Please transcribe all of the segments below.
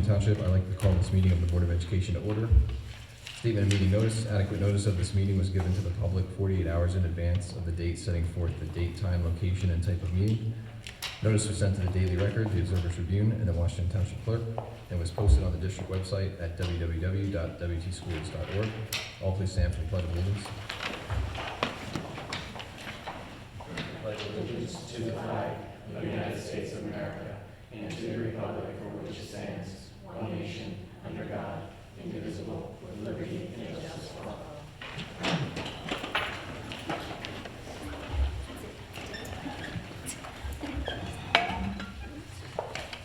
Township. I'd like to call this meeting of the Board of Education to order. Statement of meeting notice. Adequate notice of this meeting was given to the public 48 hours in advance of the date setting forth the date, time, location, and type of meeting. Notice was sent to the Daily Record, the Observer Tribune, and the Washington Township Clerk, and was posted on the district website at www.wtschools.org. All please stand for the Pledge of Allegiance. Pledge allegiance to the flag of the United States of America and to the republic for which it stands, one nation, under God, indivisible, with liberty and justice for all.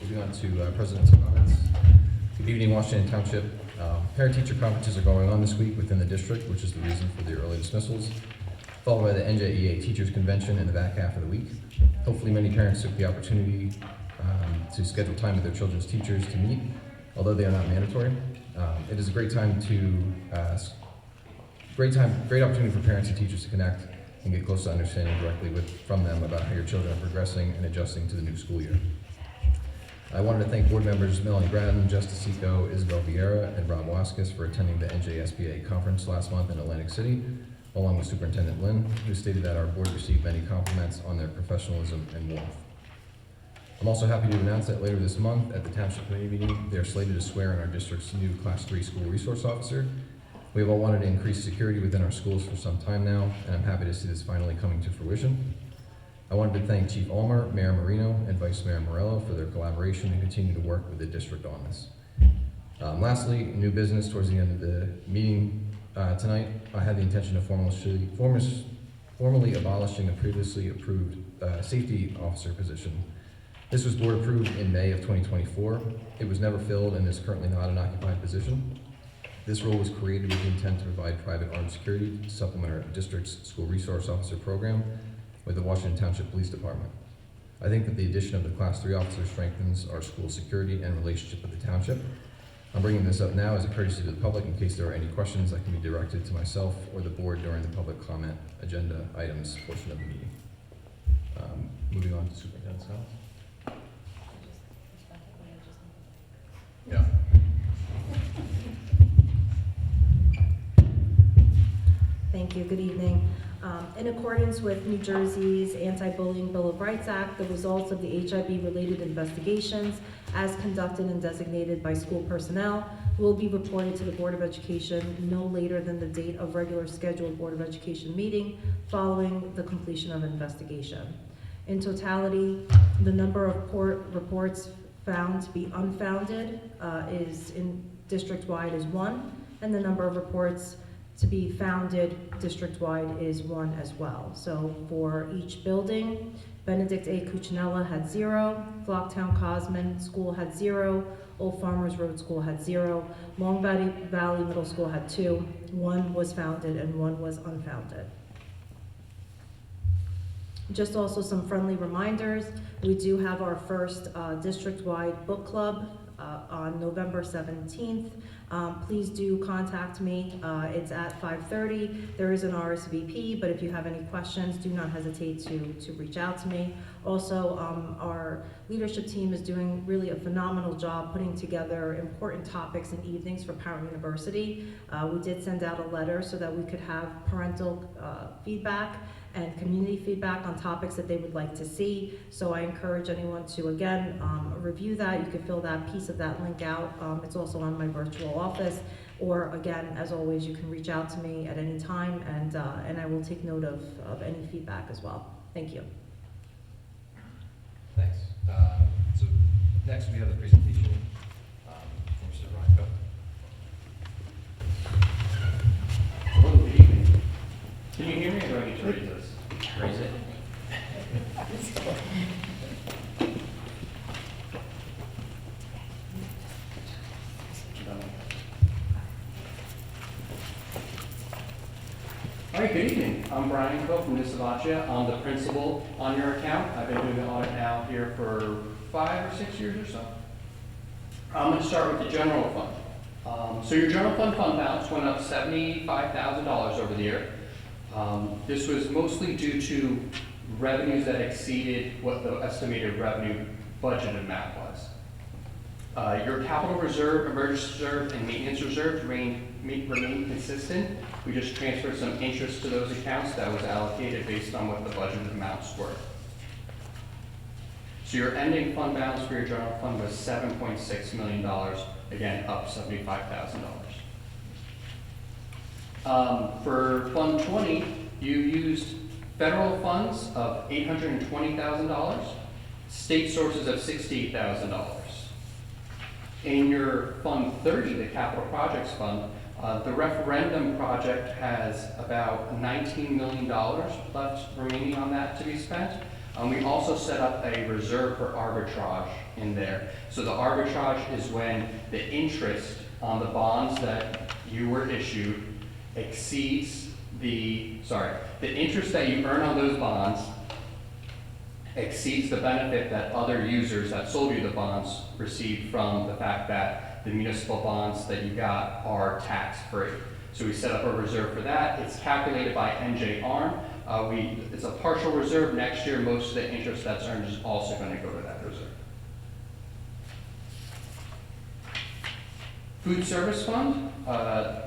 Moving on to President's comments. Good evening, Washington Township. Parent-teacher conferences are going on this week within the district, which is the reason for the early dismissals, followed by the NJEA Teachers Convention in the back half of the week. Hopefully many parents took the opportunity to schedule time with their children's teachers to meet, although they are not mandatory. It is a great opportunity for parents and teachers to connect and get close to understanding directly from them about how your children are progressing and adjusting to the new school year. I wanted to thank board members Melanie Braden, Justice Seco, Isabel Vieira, and Rob Waskus for attending the NJSBA conference last month in Atlantic City, along with Superintendent Lynn, who stated that our board received many compliments on their professionalism and warmth. I'm also happy to announce that later this month at the Township Committee meeting, they are slated to swear in our district's new Class 3 school resource officer. We have all wanted to increase security within our schools for some time now, and I'm happy to see this finally coming to fruition. I wanted to thank Chief Ulmer, Mayor Marino, and Vice Mayor Morello for their collaboration and continue to work with the district on this. Lastly, new business towards the end of the meeting tonight. I had the intention of formally abolishing the previously approved safety officer position. This was board approved in May of 2024. It was never filled and is currently not an occupied position. This role was created with the intent to provide private armed security to supplement our district's school resource officer program with the Washington Township Police Department. I think that the addition of the Class 3 officer strengthens our school security and relationship with the township. I'm bringing this up now as a courtesy to the public in case there are any questions that can be directed to myself or the board during the public comment agenda items portion of the meeting. Moving on to Superintendent's comments. Yeah. Thank you. Good evening. In accordance with New Jersey's Anti-Bullying Bill of Rights Act, the results of the HIV-related investigations, as conducted and designated by school personnel, will be reported to the Board of Education no later than the date of regular scheduled Board of Education meeting following the completion of investigation. In totality, the number of reports found to be unfounded is in district-wide is 1, and the number of reports to be founded district-wide is 1 as well. So for each building, Benedict A. Cuccinella had 0, Flocktown Cosman School had 0, Old Farmers Road School had 0, Long Valley Middle School had 2, 1 was founded and 1 was unfounded. Just also some friendly reminders. We do have our first district-wide book club on November 17th. Please do contact me. It's at 5:30. There is an RSVP, but if you have any questions, do not hesitate to reach out to me. Also, our leadership team is doing really a phenomenal job putting together important topics and evenings for Parent University. We did send out a letter so that we could have parental feedback and community feedback on topics that they would like to see. So I encourage anyone to, again, review that. You can fill that piece of that link out. It's also on my virtual office. Or again, as always, you can reach out to me at any time, and I will take note of any feedback as well. Thank you. Thanks. So next we have the presentation from Mr. Ryan Coe. Hello, good evening. Can you hear me or do I need to raise this? Raise it. All right, good evening. I'm Brian Coe from Nisavacha. I'm the principal on your account. I've been doing the audit now here for 5 or 6 years or so. I'm going to start with the general fund. So your general fund balance went up $75,000 over the year. This was mostly due to revenues that exceeded what the estimated revenue budget amount was. Your capital reserve, emergency reserve, and maintenance reserve remain consistent. We just transferred some interest to those accounts that was allocated based on what the budgeted amounts were. So your ending fund balance for your general fund was $7.6 million, again, up $75,000. For Fund 20, you used federal funds of $820,000, state sources of $68,000. In your Fund 30, the Capital Projects Fund, the referendum project has about $19 million left remaining on that to be spent. We also set up a reserve for arbitrage in there. So the arbitrage is when the interest on the bonds that you were issued exceeds the interest that you earn on those bonds exceeds the benefit that other users that sold you the bonds received from the fact that the municipal bonds that you got are tax-free. So we set up a reserve for that. It's calculated by NJ ARM. It's a partial reserve. Next year, most of the interest that's earned is also going to go to that reserve. Food Service Fund,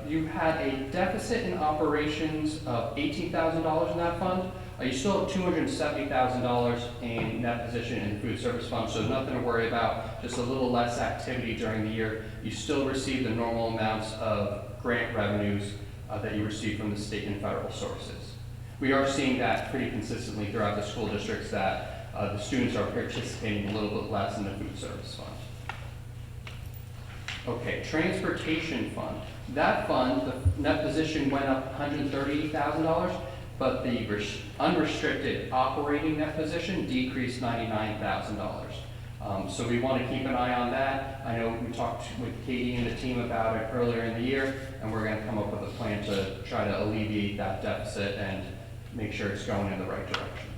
you had a deficit in operations of $18,000 in that fund. You still have $270,000 in net position in the Food Service Fund, so nothing to worry about, just a little less activity during the year. You still receive the normal amounts of grant revenues that you receive from the state and federal sources. We are seeing that pretty consistently throughout the school districts, that the students are participating a little bit less in the Food Service Fund. Okay, Transportation Fund. That fund, the net position went up $138,000, but the unrestricted operating net position decreased $99,000. So we want to keep an eye on that. I know we talked with Katie and the team about it earlier in the year, and we're going to come up with a plan to try to alleviate that deficit and make sure it's going in the right direction.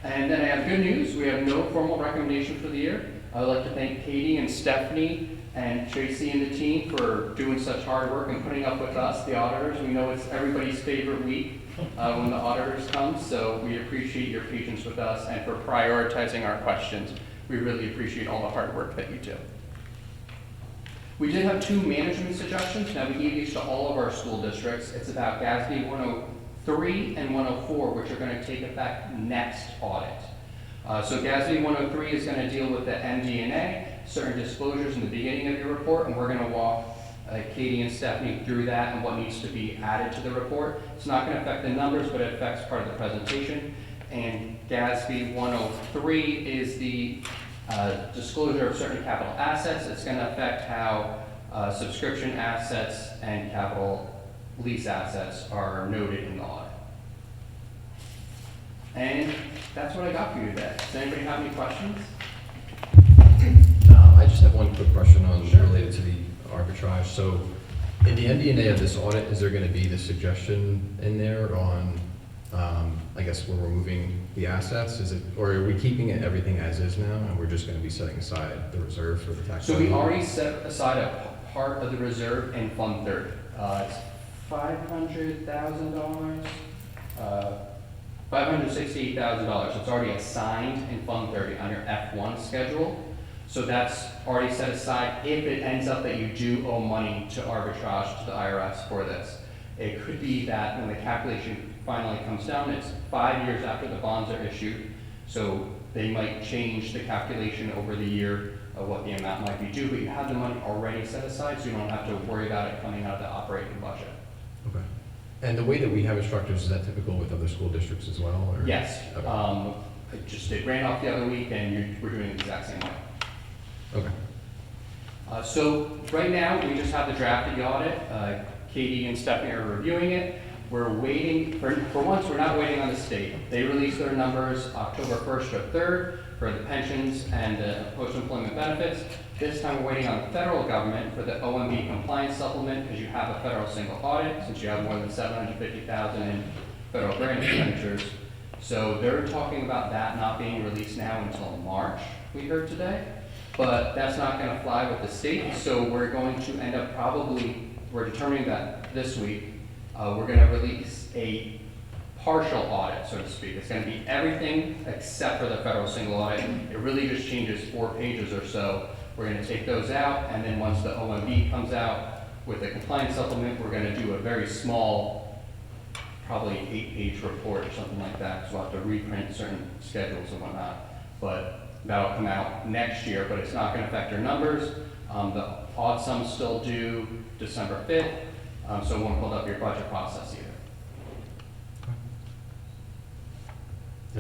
And then I have good news. We have no formal recommendation for the year. I would like to thank Katie and Stephanie and Tracy and the team for doing such hard work and putting up with us, the auditors. We know it's everybody's favorite week when the auditors come, so we appreciate your patience with us and for prioritizing our questions. We really appreciate all the hard work that you do. We did have 2 management suggestions. Now, we gave these to all of our school districts. It's about GASB 103 and 104, which are going to take effect next audit. So GASB 103 is going to deal with the MD&A, certain disclosures in the beginning of your report, and we're going to walk Katie and Stephanie through that and what needs to be added to the report. It's not going to affect the numbers, but it affects part of the presentation. And GASB 103 is the disclosure of certain capital assets. It's going to affect how subscription assets and capital lease assets are noted in the audit. And that's what I got for you today. Does anybody have any questions? I just have one quick question on Sure. related to the arbitrage. So in the MD&A of this audit, is there going to be the suggestion in there on, I guess, where we're moving the assets? Is it, or are we keeping it everything as is now, and we're just going to be setting aside the reserve for the tax? So we liability? already set aside a part of the reserve in Fund 30. It's $500,000, $568,000. It's already assigned in Fund 30 on your F1 schedule. So that's already set aside if it ends up that you do owe money to arbitrage to the IRS for this. It could be that when the calculation finally comes down, it's 5 years after the bonds are issued. So they might change the calculation over the year of what the amount might be due, but you have the money already set aside, so you don't have to worry about it coming out of the operating budget. Okay. And the way that we have it structured, is that typical with other school districts as well? Or? Yes. Okay. It ran off the other week, and we're doing it the exact same way. Okay. So right now, we just have the draft of the audit. Katie and Stephanie are reviewing it. We're waiting, for once, we're not waiting on the state. They released their numbers October 1st or 3rd for the pensions and the post-employment benefits. This time, we're waiting on the federal government for the OMB compliance supplement, because you have a federal single audit, since you have more than $750,000 in federal grant expenditures. So they're talking about that not being released now until March, we heard today. But that's not going to fly with the state, so we're going to end up we're determining that this week, we're going to release a partial audit, so to speak. It's going to be everything except for the federal single audit. It really just changes 4 pages or so. We're going to take those out, and then once the OMB comes out with the compliance supplement, we're going to do a very small, probably 8-page report or something like that, because we'll have to reprint certain schedules and whatnot. But that'll come out next year, but it's not going to affect our numbers. The odd sum's still due December 5th, so it won't hold up your budget process either.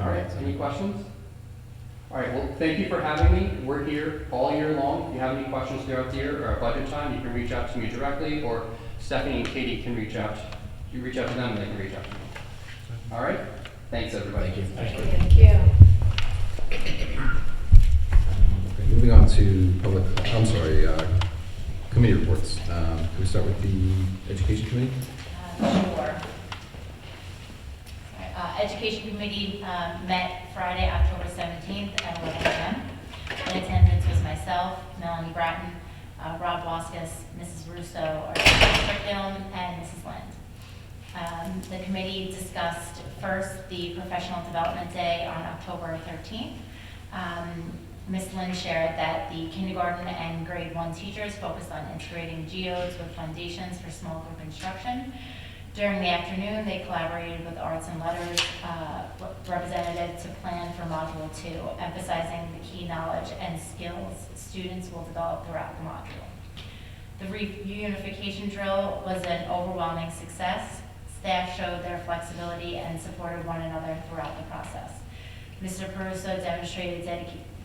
All right, any questions? All right, well, thank you for having me. We're here all year long. If you have any questions throughout the year or at budget time, you can reach out to me directly, or Stephanie and Katie can reach out. You reach out to them and they can reach out to me. All right, thanks everybody. Thank you. Thank you. Okay, moving on to committee reports. Can we start with the Education Committee? Sure. Education Committee met Friday, October 17th at 11 a.m. In attendance was myself, Melanie Bratton, Rob Waskus, Mrs. Russo, our curriculum, and Mrs. Lind. The committee discussed first the Professional Development Day on October 13th. Ms. Lind shared that the kindergarten and grade 1 teachers focused on integrating geodes with foundations for small group instruction. During the afternoon, they collaborated with Arts and Letters representative to plan for Module 2, emphasizing the key knowledge and skills students will develop throughout the module. The reunification drill was an overwhelming success. Staff showed their flexibility and supported one another throughout the process. Mr. Peruso demonstrated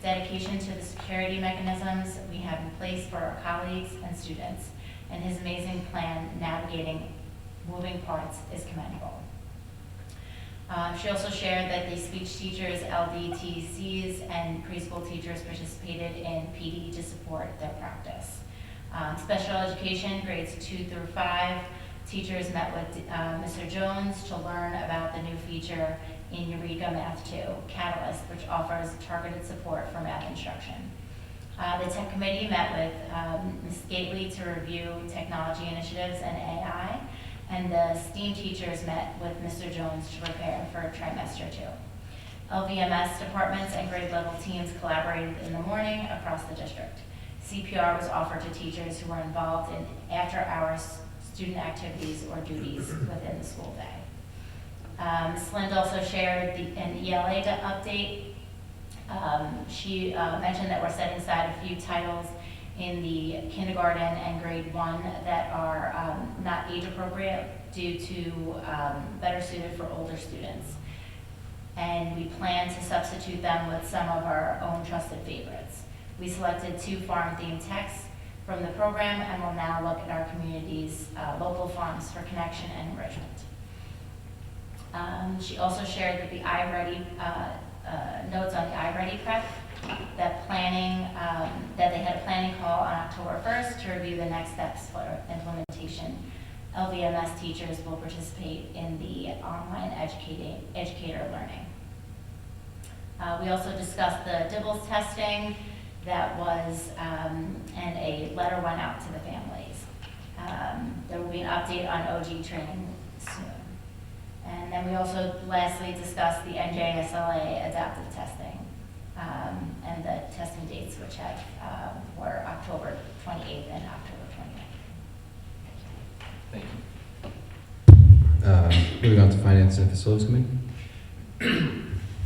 dedication to the security mechanisms we have in place for our colleagues and students, and his amazing plan navigating moving parts is commendable. She also shared that the speech teachers, LDTCs, and preschool teachers participated in PD to support their practice. Special education, grades 2 through 5, teachers met with Mr. Jones to learn about the new feature in Eureka Math 2, Catalyst, which offers targeted support for math instruction. The tech committee met with Ms. Gately to review technology initiatives and AI, and the STEAM teachers met with Mr. Jones to prepare for trimester 2. LVMS departments and grade level teams collaborated in the morning across the district. CPR was offered to teachers who were involved in after-hours student activities or duties within the school day. Ms. Lind also shared an ELA update. She mentioned that we're setting aside a few titles in the kindergarten and grade 1 that are not age appropriate due to better suited for older students. And we plan to substitute them with some of our own trusted favorites. We selected 2 farm-themed texts from the program and will now look at our community's local farms for connection and enrichment. She also shared that the iReady notes on the iReady prep, that they had a planning call on October 1st to review the next steps for implementation. LVMS teachers will participate in the online educator learning. We also discussed the DIBELS testing that was, and a letter went out to the families. There will be an update on OG training soon. And then we also lastly discussed the NJSLA adaptive testing and the testing dates, which were October 28th and October 29th. Thank you. Moving on to Finance and Facilities Committee.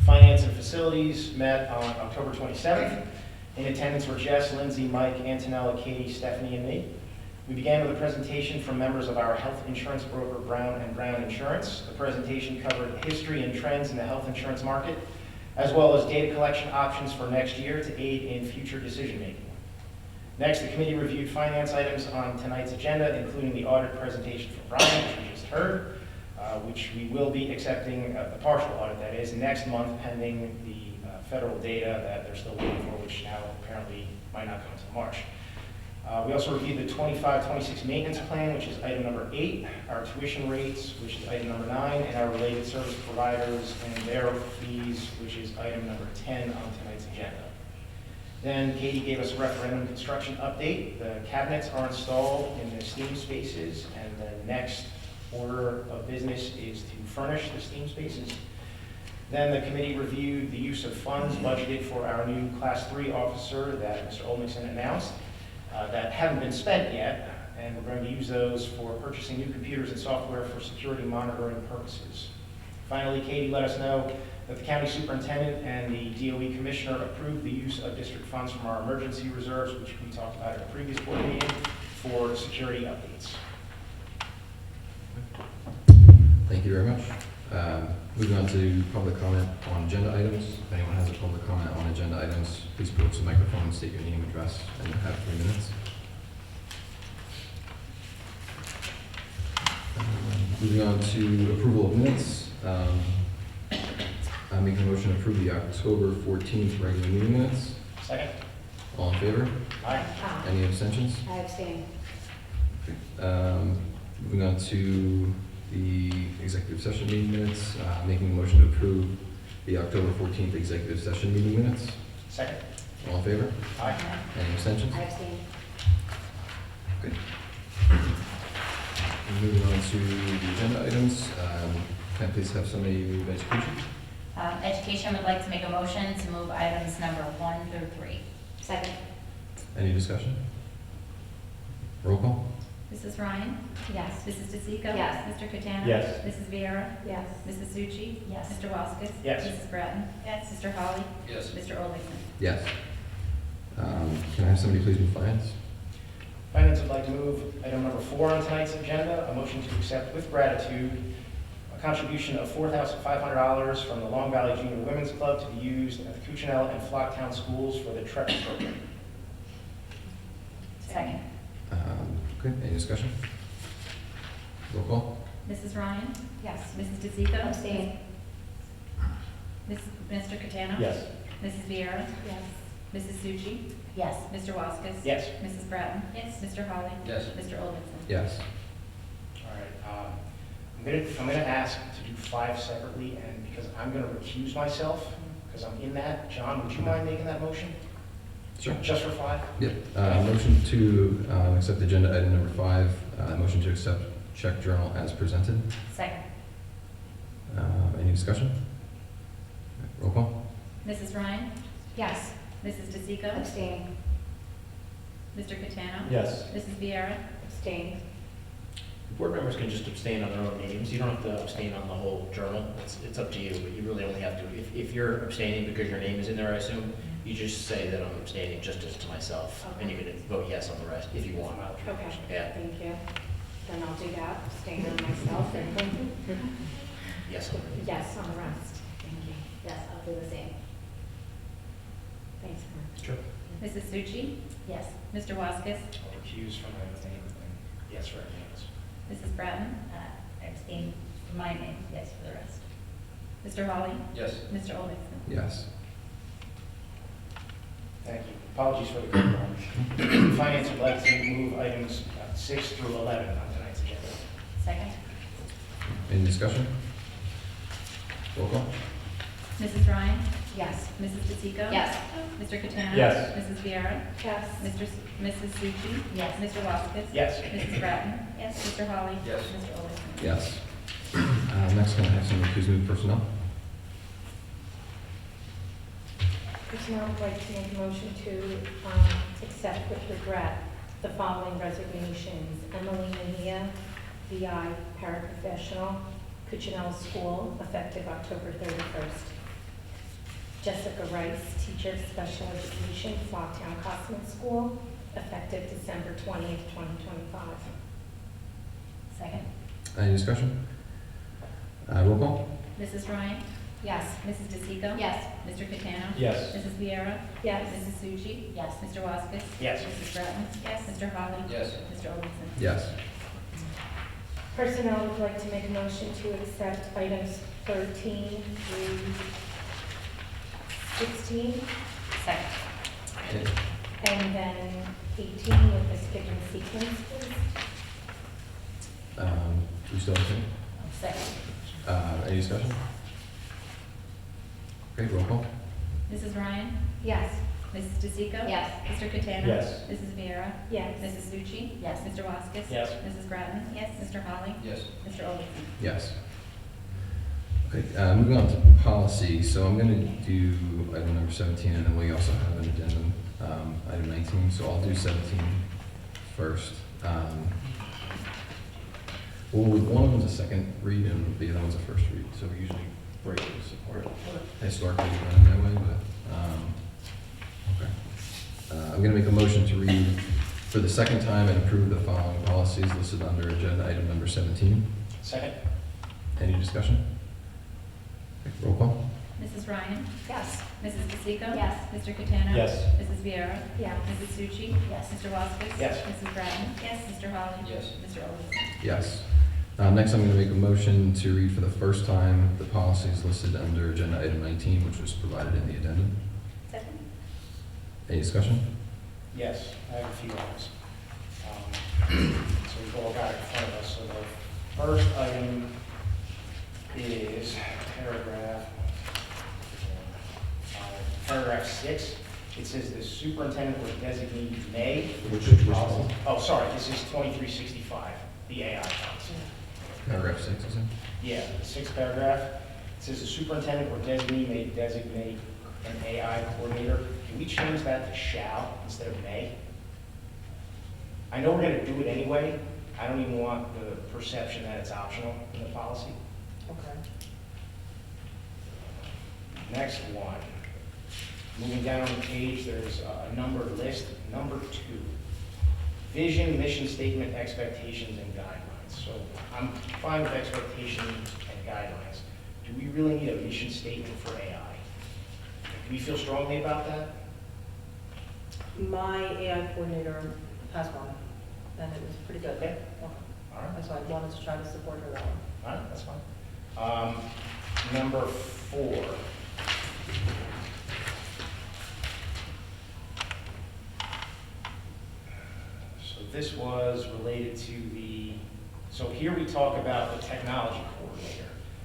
Finance and Facilities met on October 27th. In attendance were Jess, Lindsay, Mike, Antonella, Katie, Stephanie, and me. We began with a presentation from members of our health insurance broker, Brown & Brown Insurance. The presentation covered history and trends in the health insurance market, as well as data collection options for next year to aid in future decision-making. Next, the committee reviewed finance items on tonight's agenda, including the audit presentation from Brian, which we just heard, which we will be accepting, the partial audit that is, next month pending the federal data that they're still waiting for, which now apparently might not come until March. We also reviewed the 25-26 maintenance plan, which is item number 8, our tuition rates, which is item number 9, and our related service providers and their fees, which is item number 10 on tonight's agenda. Then Katie gave us a referendum construction update. The cabinets are installed in the STEAM spaces, and the next order of business is to furnish the STEAM spaces. Then the committee reviewed the use of funds budgeted for our new Class 3 officer that Mr. Olmingson announced that haven't been spent yet, and we're going to use those for purchasing new computers and software for security monitoring purposes. Finally, Katie let us know that the county superintendent and the DOE commissioner approved the use of district funds from our emergency reserves, which we talked about at a previous board meeting, for security updates. Thank you very much. Moving on to public comment on agenda items. If anyone has a public comment on agenda items, please approach the microphone and state your name, address, and you have 3 minutes. Moving on to approval of minutes. I'm making a motion to approve the October 14th regular meeting minutes. Second? All in favor? Aye. Any abstentions? I abstain. Moving on to the executive session meeting minutes. Making a motion to approve the October 14th executive session meeting minutes. Second? All in favor? Aye. Any abstentions? I abstain. Good. Moving on to the agenda items. Can I please have somebody move education? Education would like to make a motion to move items number 1 through 3. Second. Any discussion? Roll call? Mrs. Ryan? Yes. Mrs. DeSico? Yes. Mr. Catano? Yes. Mrs. Viera? Yes. Mrs. Succi? Yes. Mr. Waskis? Yes. Mrs. Bratton? Yes. Mr. Holly? Yes. Mr. Olson? Yes. Can I have somebody please move finance? Finance would like to move item number 4 on tonight's agenda, a motion to accept with gratitude a contribution of $4,500 from the Long Valley Junior Women's Club to be used at the Cuccinell and Flocktown schools for the TREP program. Second. Okay, any discussion? Roll call? Mrs. Ryan? Yes. Mrs. DeSico? Abstain. Mr. Catano? Yes. Mrs. Viera? Yes. Mrs. Succi? Yes. Mr. Waskis? Yes. Mrs. Bratton? Yes. Mr. Holly? Yes. Mr. Olson? Yes. All right, I'm gonna ask to do 5 separately, and because I'm gonna recuse myself, because I'm in that. John, would you mind making that motion? Sure. Just for 5? Yep. Motion to accept agenda item number 5. Motion to accept check journal as presented. Second. Any discussion? Roll call? Mrs. Ryan? Yes. Mrs. DeSico? Abstain. Mr. Catano? Yes. Mrs. Viera? Abstain. Board members can just abstain on their own names. You don't have to abstain on the whole journal. It's up to you, but you really only have to, if you're abstaining because your name is in there, I assume, you just say that I'm abstaining just as to myself, and you can vote yes on the rest if you want. Okay. Yeah, Thank you. Then I'll do that, abstain on myself and yes. yes on the rest. Thank you. Yes, I'll do the same. Thanks, Mark. Sure. Mrs. Succi? Yes. Mr. Waskis? I'll recuse from my name and yes for everything else. Mrs. Bratton? Abstain for my name, yes for the rest. Mr. Holly? Yes. Mr. Olson? Yes. Thank you. Apologies for the quick one. Finance would like to move items 6 through 11 on tonight's agenda. Second. Any discussion? Roll call? Mrs. Ryan? Yes. Mrs. DeSico? Yes. Mr. Catano? Yes. Mrs. Viera? Yes. Mrs. Succi? Yes. Mr. Waskis? Yes. Mrs. Bratton? Yes. Mr. Holly? Yes. Mr. Olson? Yes. Next, can I have somebody please move personnel? Personnel would like to make a motion to accept with regret the following resignations. Emily Mania, VI paraprofessional, Cuccinell School, effective October 31st. Jessica Rice, teacher, special education, Flocktown Cosman School, effective December 20th, 2025. Second. Any discussion? Roll call? Mrs. Ryan? Yes. Mrs. DeSico? Yes. Mr. Catano? Yes. Mrs. Viera? Yes. Mrs. Succi? Yes. Mr. Waskis? Yes. Mrs. Bratton? Yes. Mr. Holly? Yes. Mr. Olson? Yes. Personnel would like to make a motion to accept items 13 through 16, Second. Okay. and then 18 with the skip and sequence, please. Do we still have anything? Second. Any discussion? Okay, roll call? Mrs. Ryan? Yes. Mrs. DeSico? Yes. Mr. Catano? Yes. Mrs. Viera? Yes. Mrs. Succi? Yes. Mr. Waskis? Yes. Mrs. Grattan? Yes. Mr. Holly? Yes. Mr. Olson? Yes. Okay, moving on to policy, so I'm gonna do item number 17, and then we also have an addendum, item 19, so I'll do 17 first. Well, one of them's a second read, and the other one's a first read, so we usually break this apart. Historically, we've done it that way, but, okay. I'm gonna make a motion to read for the second time and approve the following policies listed under agenda item number 17. Second? Any discussion? Okay, roll call. Mrs. Ryan? Yes. Mrs. DeSico? Yes. Mr. Catano? Yes. Mrs. Viera? Yes. Mrs. Succi? Yes. Mr. Waskis? Yes. Mrs. Grattan? Yes. Mr. Holly? Yes. Mr. Olson? Yes. Next, I'm going to make a motion to read for the first time the policies listed under agenda item 19, which was provided in the addendum. Second? Any discussion? Yes, I have a few items. So we've all got it in front of us. So the first item is paragraph 6. It says the superintendent or designee may. Which policy? Oh, sorry, this is 2365, the AI policy. Paragraph 6, is it? Yeah, the sixth paragraph. It says the superintendent or designee may designate an AI coordinator. Can we change that to shall instead of may? I know we're going to do it anyway. I don't even want the perception that it's optional in the policy. Okay. Next one. Moving down on the page, there's a numbered list. Number 2, vision, mission statement, expectations, and guidelines. So I'm fine with expectations and guidelines. Do we really need a mission statement for AI? Do we feel strongly about that? My AI coordinator has one, and it was pretty good. Okay. All right. That's why I wanted to try to support her that one. All right, that's fine. Number 4. So this was related to so here we talk about the technology coordinator,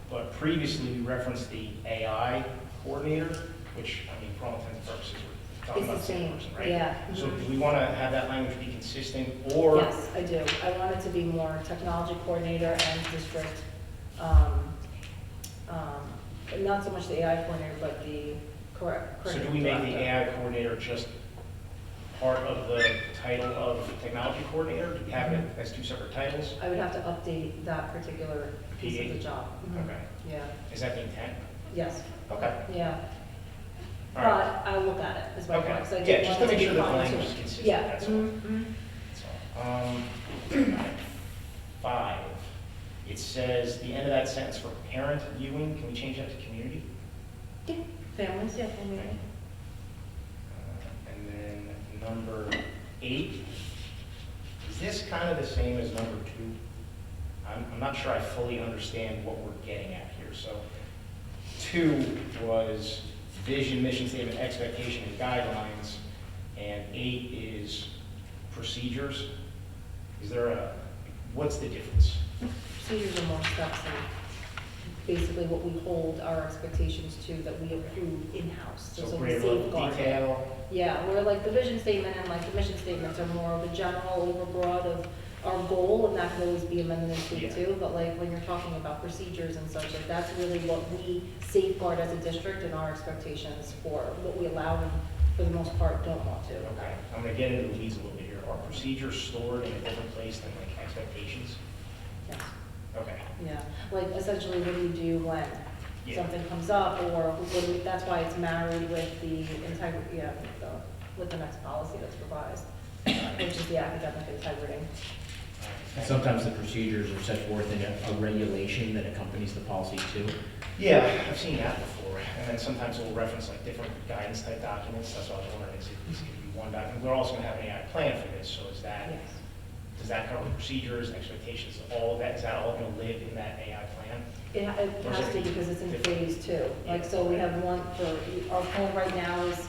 but previously we referenced the AI coordinator, which, I mean, for all intents and purposes, we're talking It's about the the same same, person, right? yeah. So Mhm. do we want to have that language be consistent, or? Yes, I do. I want it to be more technology coordinator and district, not so much the AI coordinator, but the correct. So do we make the AI coordinator just part of the title of technology coordinator? Do we have it as 2 separate titles? I would have to update that particular piece of the job. Mhm. Okay. Yeah, Is that the intent? yes, Okay. yeah. All right. But I'll look at it, is my Okay. point. 'Cause I Yeah, did just want to it make be sure that the fine-tuned. language is consistent, Yeah. that's all. Mhm. That's all. 5, it says, the end of that sentence for parent viewing, can we change that to community? Yeah, families, yeah, family. And then number 8, is this kind of the same as number 2? I'm not sure I fully understand what we're getting at here. So 2 was vision, mission statement, expectation, and guidelines, and 8 is procedures. Is there what's the difference? Procedures are more steps and basically what we hold our expectations to that we approve in-house. So we greater level safeguard it. detail? Yeah, where like the vision statement and like the mission statements are more of a general overbroad of our goal, and that can always be amended and tweaked Yeah. too, but like when you're talking about procedures and such, like that's really what we safeguard as a district and our expectations for what we allow and for the most part don't want to. Okay, I'm gonna get into the weeds a little bit here. Are procedures stored in a different place than like expectations? Yes. Okay. Yeah, like essentially what do you do when Yeah. something comes up, or what do we, that's why it's married with the integrity, yeah, with the next policy that's revised, which is the academic integrity. Sometimes the procedures are set forth in a regulation that accompanies the policy too. Yeah, I've seen that before, and then sometimes we'll reference like different guidance type documents, that's why I was wondering, is it going to be one document? We're also gonna have an AI plan for this, so is that, Yes. does that cover procedures, expectations, all of that, is that all gonna live in that AI plan? It has to because it's in phase 2. Like, so we have one for, our plan right now is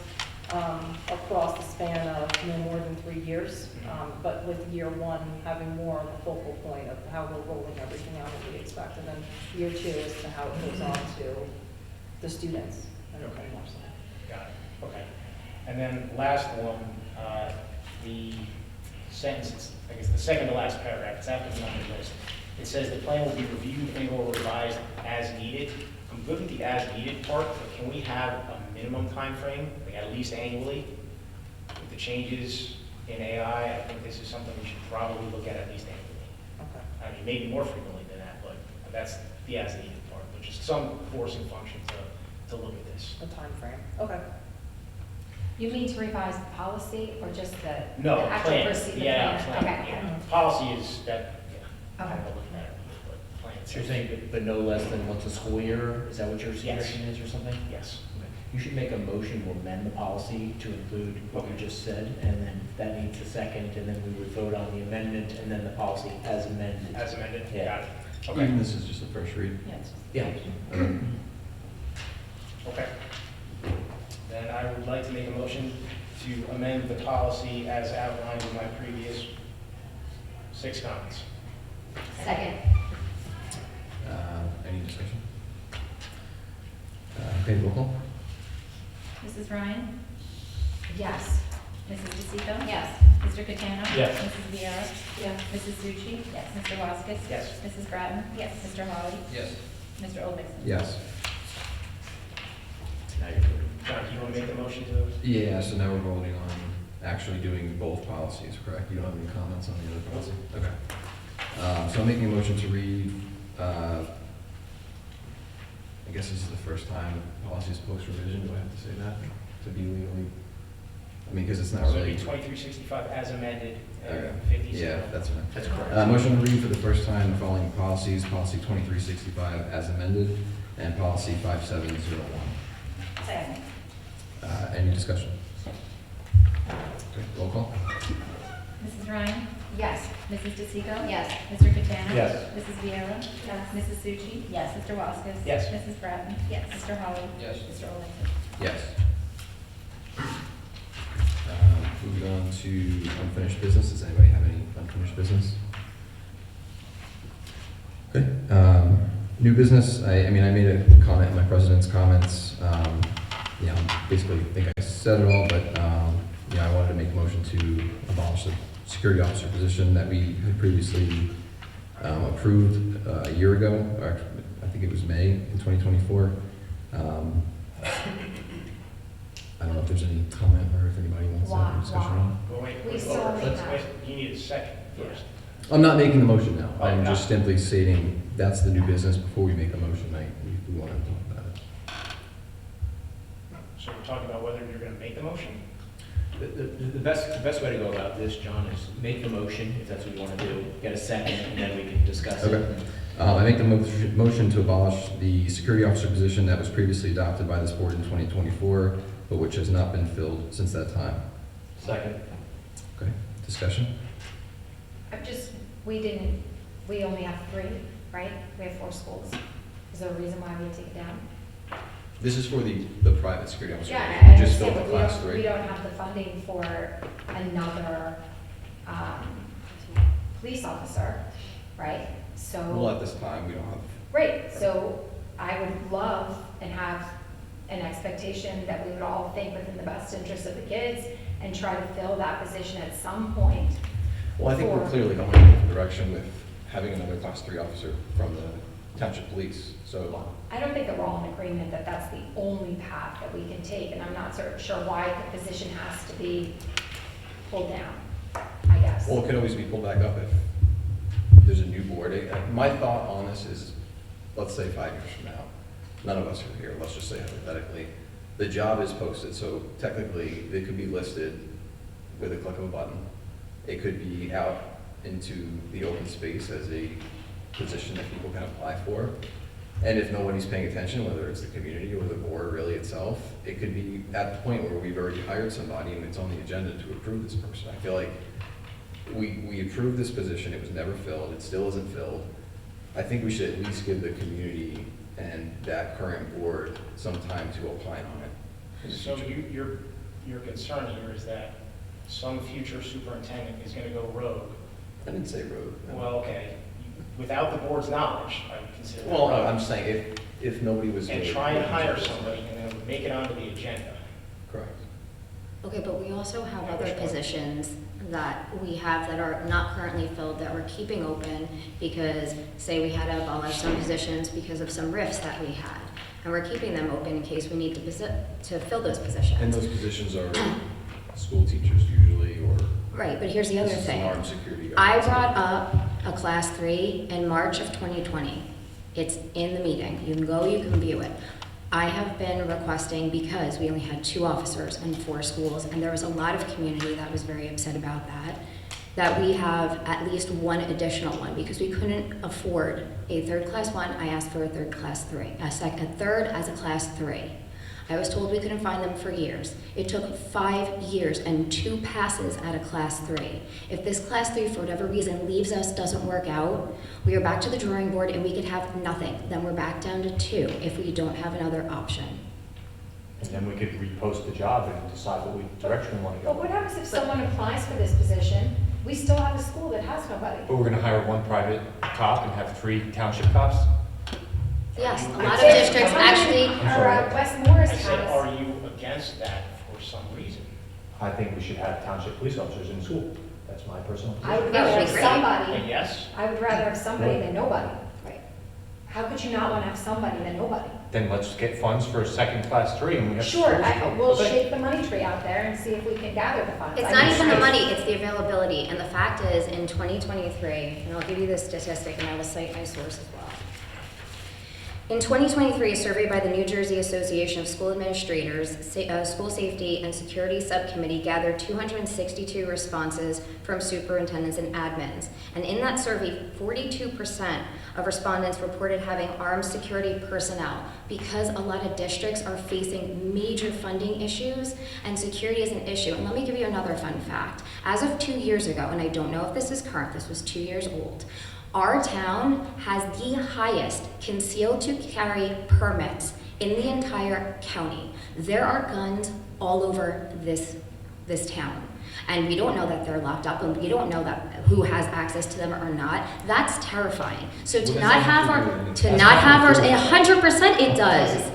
across the span of no more than 3 years. But with year 1 having more of a focal point of how we're rolling everything out that we expect. And then year 2 is to how it goes on to the students. And Okay. more so. Got it, okay. And then last one, the sentence, I guess the second to last paragraph, it's after the numbered list. It says the plan will be reviewed and or revised as needed. I'm good with the as needed part, but can we have a minimum time frame, like at least annually? With the changes in AI, I think this is something we should probably look at least annually. Okay. I mean, maybe more frequently than that, but that's the as needed part, but just some forcing function to look at this. The time frame. Okay. You mean to revise the policy or just the? No, the actual plan, proceed- the yeah, plan? plan, Okay. yeah. Policy is that, yeah, I Okay. don't know looking at it, but plan. So you're saying, but no less than once a school year? Is that what your suggestion is or something? Yes. Okay. You should make a motion to amend the policy to include what you just said, and then that needs a second, and then we would vote on the amendment, and then the policy as amended. As amended, Yeah. got it. Even Okay, this is just the first read. Yes. Yeah. okay. Then I would like to make a motion to amend the policy as outlined in my previous 6 comments. Second. Any discussion? Okay, roll call? Mrs. Ryan? Yes. Mrs. DeSico? Yes. Mr. Catano? Yes. Mrs. Viera? Yes. Mrs. Zucci? Yes. Mr. Waskis? Yes. Mrs. Bratton? Yes. Mr. Holly? Yes. Mr. Olmixon? Yes. Now you're voting. John, do you want to make the motion to? Yeah, so now we're voting on actually doing both policies, correct? You don't have any comments on the other policy? Okay. So I'm making a motion to read, I guess this is the first time policies post revision, do I have to say that? To be legally, I mean, because it's not So it'd really. be 2365 as amended, Okay. and 57. Yeah, that's fine. That's correct. Motion to read for the first time the following policies, policy 2365 as amended, and policy 5701. Second. Any discussion? Okay, roll call? Mrs. Ryan? Yes. Mrs. DeSico? Yes. Mr. Catano? Yes. Mrs. Viera? Yes. Mrs. Zucci? Yes. Mr. Waskis? Yes. Mrs. Bratton? Yes. Mr. Holly? Yes. Mr. Olmixon? Yes. Moving on to unfinished business. Does anybody have any unfinished business? Okay. New business. I mean, I made a comment in my president's comments. Basically, I think I said it all, but I wanted to make a motion to abolish the security officer position that we had previously approved a year ago, or I think it was May in 2024. I don't know if there's any comment or if anybody wants to have a discussion on it. Well, wait, We wait, still only let's- have- wait, you need a second first. I'm not making the motion now. Oh, I'm no. just simply stating that's the new business. Before we make a motion, we want to talk about it. So we're talking about whether you're going to make the motion? The best way to go about this, John, is make the motion, if that's what you want to do, get a second, and then we can discuss it. Okay. I make the motion to abolish the security officer position that was previously adopted by this board in 2024, but which has not been filled since that time. Second. Okay, discussion? We only have 3, right? We have 4 schools. Is there a reason why we take it down? This is for the private security officer. Yeah, We I just understand, filled but the class we 3. don't have the funding for another police officer, right? So. Well, at this time, we don't have. Right, so I would love and have an expectation that we would all think within the best interest of the kids and try to fill that position at some point. Well, I think we're for- clearly going in a different direction with having another class 3 officer from the township police, so. I don't think that we're all in agreement that that's the only path that we can take, and I'm not sure why the position has to be pulled down, I guess. Well, it could always be pulled back up if there's a new board. My thought on this is, let's say 5 years from now, none of us are here, let's just say hypothetically, the job is posted, so technically it could be listed with a click of a button. It could be out into the open space as a position that people can apply for. And if nobody's paying attention, whether it's the community or the board really itself, it could be at the point where we've already hired somebody and it's on the agenda to approve this person. I feel like we approved this position, it was never filled, it still isn't filled. I think we should at least give the community and that current board some time to opine on it. So your concern here is that some future superintendent is going to go rogue. I didn't say road. no. Well, okay, without the board's knowledge, I would consider that Well, rogue. I'm saying if nobody was. And really try and paying hire attention. somebody and then make it onto the agenda. Correct. Okay, but we also have other positions that we have that are not currently filled that we're keeping open because, say, we had to abolish some positions because of some rifts that we had. And we're keeping them open in case we need to fill those positions. And those positions are school teachers usually, or? Right, but here's the other This is an thing. armed security guard. I brought up a class 3 in March of 2020. It's in the meeting. You can go, you can view it. I have been requesting, because we only had 2 officers in 4 schools, and there was a lot of community that was very upset about that we have at least 1 additional one, because we couldn't afford a 3rd class 1. I asked for a 3rd class 3, a 3rd as a class 3. I was told we couldn't find them for years. It took 5 years and 2 passes at a class 3. If this class 3, for whatever reason, leaves us, doesn't work out, we are back to the drawing board and we could have nothing. Then we're back down to 2 if we don't have another option. And then we could repost the job and decide what direction we want to But go. what happens if someone applies for this position? We still have a school that has nobody. But we're gonna hire 1 private cop and have 3 township cops? Yes, a lot of districts actually, Or West Morris I said, has. are you against that for some reason? I think we should have township police officers in school. That's my personal I position. would That would rather be have great. A somebody, yes? I would rather have somebody than nobody. right. How could you not want to have somebody than nobody? Then let's get funds for a 2nd class 3 and we have. Sure, we'll But- shake the money tree out there and see if we can gather the funds. It's I not mean, even the money, it's the availability. And the fact is, in 2023, and I'll give you this statistic and I will cite my source as well. In 2023, a survey by the New Jersey Association of School Administrators, School Safety and Security Subcommittee gathered 262 responses from superintendents and admins. And in that survey, 42% of respondents reported having armed security personnel because a lot of districts are facing major funding issues and security is an issue. And let me give you another fun fact. As of 2 years ago, and I don't know if this is current, this was 2 years old, our town has the highest concealed to carry permits in the entire county. There are guns all over this town. And we don't know that they're locked up, and we don't know that who has access to them or not. That's terrifying. So to Well, not that's have nothing our, to do with it. to That's not not have our, true. 100% it does.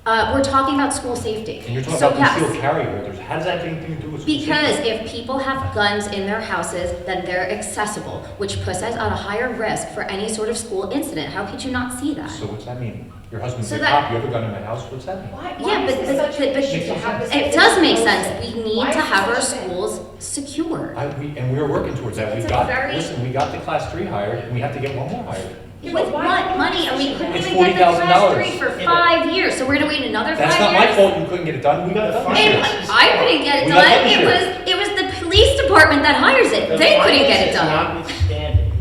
We're talking about school safety. And you're talking So about yes. concealed carry holders. How does that have anything to do with school Because safety? if people have guns in their houses, then they're accessible, which puts us at a higher risk for any sort of school incident. How could you not see that? So what's that mean? Your husband's So a that- cop, you have a gun in the house, what's that mean? Why Yeah, is but- this such an but- issue to have this? It does make posted? sense. We need Why to is have our this such a thing? schools secure. And we are working towards that. We It's a got, very- listen, we got the class 3 hired and we have to get 1 more hired. Yeah, With but what why- money? And we couldn't It's even get the class $40,000. 3 for Yeah, but- 5 years, so we're gonna wait another 5 years? That's not my fault you couldn't get it done. We got it done this It year. was- I couldn't get it We got done. that this It year. was the police department that hires it. The They couldn't get it finances done. Notwithstanding,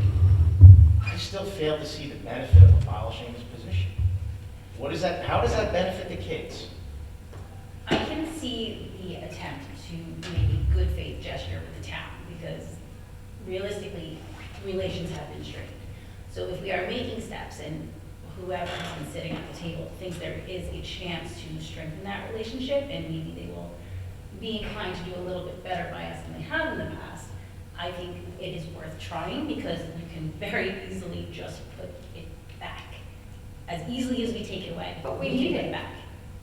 I still fail to see the benefit of abolishing this position. What is that, how does that benefit the kids? I can see the attempt to make a good faith gesture with the town, because realistically, relations have been strained. So if we are making steps, and whoever has been sitting at the table thinks there is a chance to strengthen that relationship, and maybe they will be inclined to do a little bit better by us than they have in the past, I think it is worth trying, because you can very easily just put it back. As easily as we take it away, But we can need put it. it back.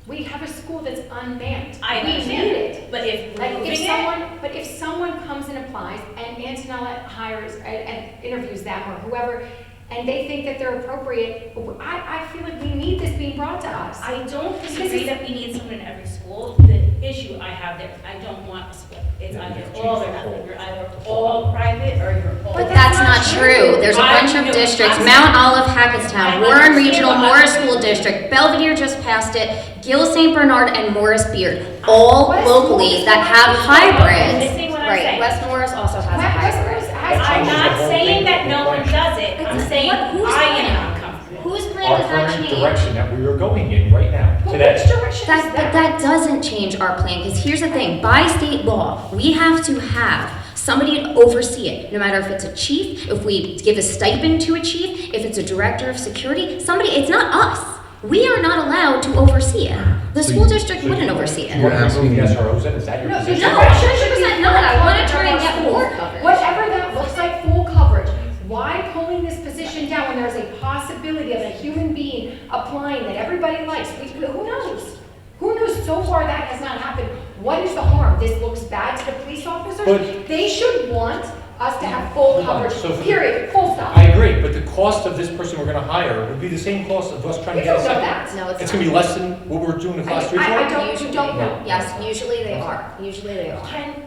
We have a school that's unmanned. I We understand need it, it. but if Like, removing if it, but if someone comes and applies, and Antonella hires, and interviews them, or whoever, and they think that they're appropriate, I feel like we need this being brought to us. I don't This disagree is- that we need someone in every school. The issue I have there, I don't want a split. It's Yeah, you either have to all change or the nothing. whole- You're either all private or you're all. But But that's that's not not true. true. There's a I bunch of know. districts, I'm Mount saying- Olive, I Hackettstown, Warren understand, Regional, but Morris I'm- School District, Belvedere just passed it, Gill St. Bernard, and Morris Beard, all West locally Morris that have is hybrids. missing what I'm Right, saying. West Morris also has a West hybrid. Morris has- I'm changes the not whole saying thing that of no the one plan. does it. I'm saying Whose I am plan? not comfortable. Whose plan Our does that current change? direction that we are going in right now, Well, today. which direction is But that doesn't change our plan, because here's the thing, by state law, we have to have somebody to oversee it, no matter if it's a chief, if we give a stipend to a chief, if it's a director of security, somebody, it's not us. We are not allowed to oversee it. The So school you- district wouldn't oversee You want it. to remove the SROs then? Is that your No, position? No, 100% not. I want to try and get more coverage. Whatever that looks like, full coverage. Why pulling this position down when there's a possibility of a human being applying that everybody likes? Who knows? Who knows? So far, that has not happened. What is the harm? This looks bad to the police officers? But- They should want us to have full Hold on. coverage, So for- period, full stop. I agree, but the cost of this person we're gonna hire would be the same cost of us trying We to get a don't know second. that. No, It's it's gonna be not. less than what we're doing the class 3 for? I don't, you Usually- don't know. Yes, usually they are. Usually they are.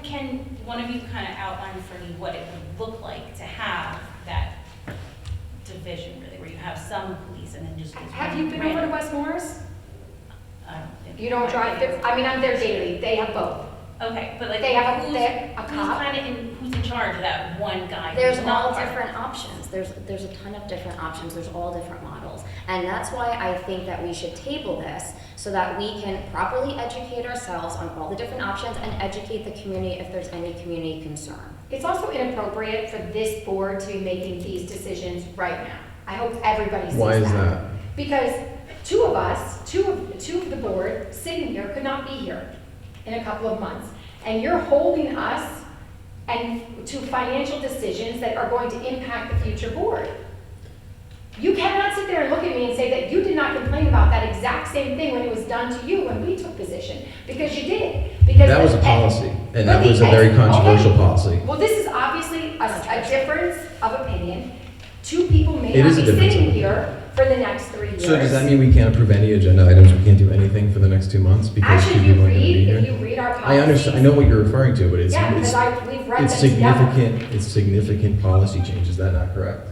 Can one of you kind of outline for me what it would look like to have that division, really, where you have some police and then just. Have you been over to West Morris? I don't think. You don't drive, I mean, I'm there daily, they have both. Okay, but like, They have a- who's, they have a who's cop. kind of in, who's in charge of that one guy? There's who's not all part of it? different options. There's a ton of different options. There's all different models. And that's why I think that we should table this so that we can properly educate ourselves on all the different options and educate the community if there's any community concern. It's also inappropriate for this board to be making these decisions right now. I hope everybody sees that. Why is that? Because two of us, two of the board sitting here could not be here in a couple of months. And you're holding us and to financial decisions that are going to impact the future board. You cannot sit there and look at me and say that you did not complain about that exact same thing when it was done to you when we took position, because you did. Because That was a policy, and that was a very controversial policy. Well, this is obviously a difference of opinion. Two people may It not is a be difference of sitting opinion. here for the next 3 years. So does that mean we can't approve any agenda items, we can't do anything for the next 2 months because two Actually, people aren't gonna be here? if you read our policies. I understand, I know what you're referring to, but Yeah, because we've read it's them together. it's significant policy change, is that not correct?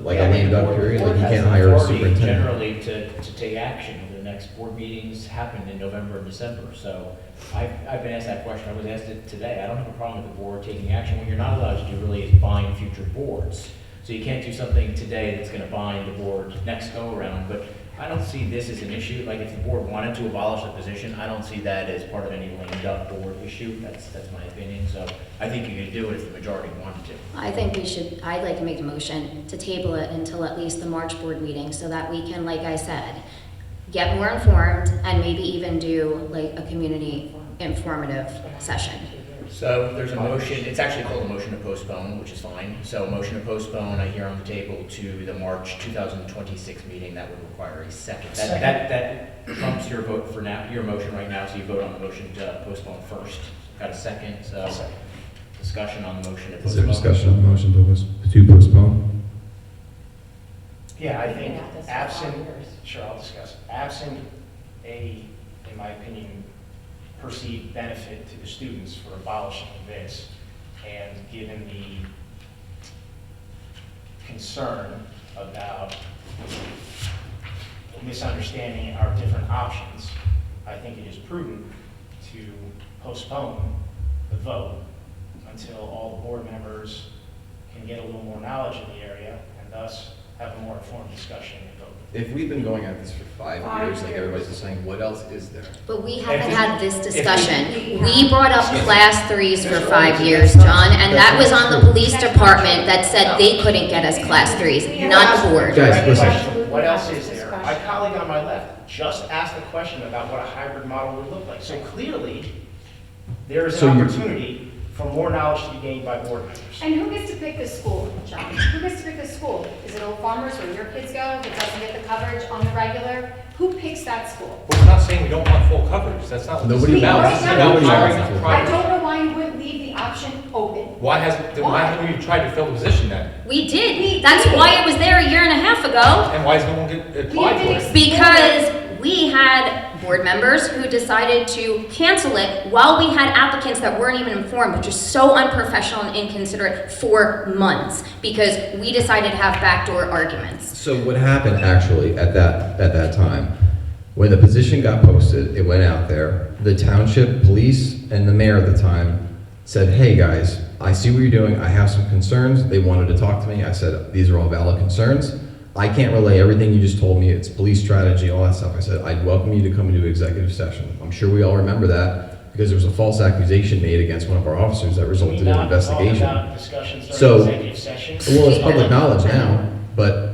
Like Yeah, a I mean, lame the duck board- period, board like you has can't the hire a authority superintendent. Generally to take action. The next board meetings happen in November and December, so I've been asked that question, I was asked it today. I don't have a problem with the board taking action. What you're not allowed to do really is bind future boards. So you can't do something today that's gonna bind the board next go-around, but I don't see this as an issue. Like, if the board wanted to abolish the position, I don't see that as part of any lame duck board issue. That's my opinion, so I think you could do it if the majority wanted to. I think I'd like to make a motion to table it until at least the March board meeting so that we can, like I said, get more informed and maybe even do like a community informative session. So there's a motion, it's actually called a motion to postpone, which is fine. So a motion to postpone, I hear on the table to the March 2026 meeting, that would require a second. That trumps your vote for now, your motion right now, so you vote on the motion to postpone first. Got a second, so discussion on the motion to postpone. Is there discussion on the motion to postpone? Yeah, I think Yeah, that's absent, 5 years. sure, I'll discuss. Absent in my opinion, perceived benefit to the students for abolishing this, and given the concern about misunderstanding our different options, I think it is prudent to postpone the vote until all the board members can get a little more knowledge of the area, and thus have a more informed discussion and vote. If we've been going at this for 5 years, like everybody's just saying, what else is there? But we haven't If- had this if- discussion. We brought up class 3s for 5 years, John, and that was on the police department that said they couldn't get us class 3s, not the board. Guys, Direct listen. question, what else is there? My colleague on my left just asked a question about what a hybrid model would look like. So clearly, there is So an you- opportunity for more knowledge to be gained by board members. And who gets to pick the school, John? Who gets to pick the school? Is it Old Farmers where your kids go that doesn't get the coverage on the regular? Who picks that school? But we're not saying we don't want full coverage, that's not what this Nobody is about. wants- This is about nobody hiring wants a full private. I don't know why you wouldn't leave the option open. Why haven't we tried to fill the position then? We did. That's why it was there a year and a half ago. And why is no one get applied for it? Because we had board members who decided to cancel it while we had applicants that weren't even informed, which is so unprofessional and inconsiderate for months, because we decided to have backdoor arguments. So what happened actually at that time, when the position got posted, it went out there, the township police and the mayor at the time said, hey guys, I see what you're doing, I have some concerns, they wanted to talk to me, I said, these are all valid concerns, I can't relay everything you just told me, it's police strategy, all that stuff, I said, I'd welcome you to come into executive session. I'm sure we all remember that, because there was a false accusation made against one of our officers that Can resulted we in an not talk investigation. about discussions So- during executive session? Well, it's public knowledge now, but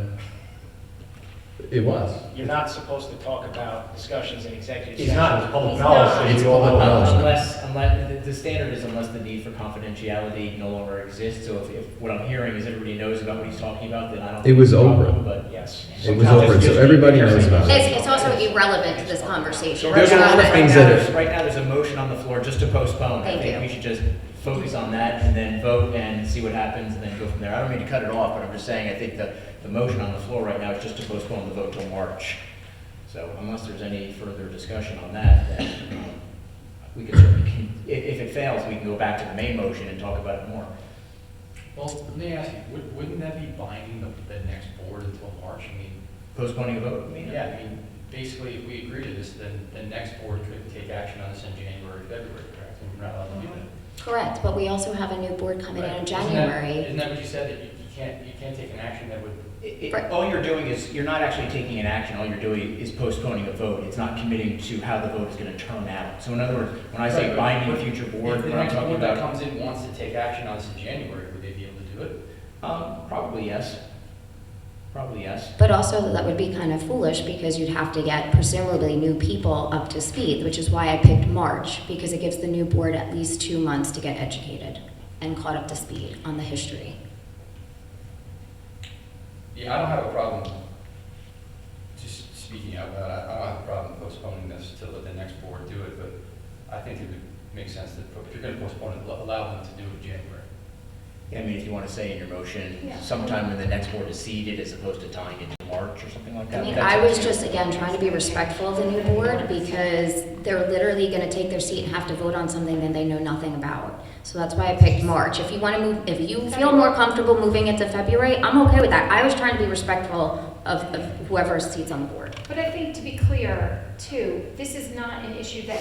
It was. You're not supposed to talk about discussions in executive It's session. not, it's public It's knowledge. not. that It's you all public know. knowledge. Unless, the standard is unless the need for confidentiality no longer exists. So if what I'm hearing is everybody knows about what he's talking about, then I don't. It think was it's a problem, Oprah. But Yes. It was over, so everybody knows about it. It's also irrelevant to this conversation. So There's a lot of right things now, that there's- right now, there's a motion on the floor just to postpone. Thank I think you. we should just focus on that and then vote and see what happens and then go from there. I don't mean to cut it off, but I'm just saying, I think the motion on the floor right now is just to postpone the vote till March. So unless there's any further discussion on that, then we can certainly, if it fails, we can go back to the main motion and talk about it more. Well, let me ask you, wouldn't that be binding the next board until March? I mean, Postponing a vote, I mean? yeah, I mean, basically, if we agree to this, then the next board could take action on this in January, February, correct? And we're not allowed to do that. Correct, but we also have a new board coming in Right. in Isn't that- January. Isn't that what you said, that you can't take an action that would? Right. All you're doing is, you're not actually taking an action, all you're doing is postponing a vote. It's not committing to how the vote is gonna turn out. So in other words, when I say Right, binding but future board, If the what I'm next talking board that about, comes in wants to take action on this in January, would they be able to do it? probably yes. Probably yes. But also that would be kind of foolish because you'd have to get presumably new people up to speed, which is why I picked March, because it gives the new board at least 2 months to get educated and caught up to speed on the history. Yeah, I don't have a problem, just speaking out loud, I don't have a problem postponing this till let the next board do it, but I think it would make sense that if you're gonna postpone it, allow them to do it in January. I mean, if you want to say in your motion, Yeah. sometime when the next board is seated as opposed to tying it to March or something like that. I mean, that's I up was to you. just, again, trying to be respectful of the new board because they're literally gonna take their seat and have to vote on something that they know nothing about. So that's why I picked March. If you wanna move, if you feel more comfortable moving it to February, I'm okay with that. I was trying to be respectful of whoever's seat's on the board. But I think to be clear, too, this is not an issue that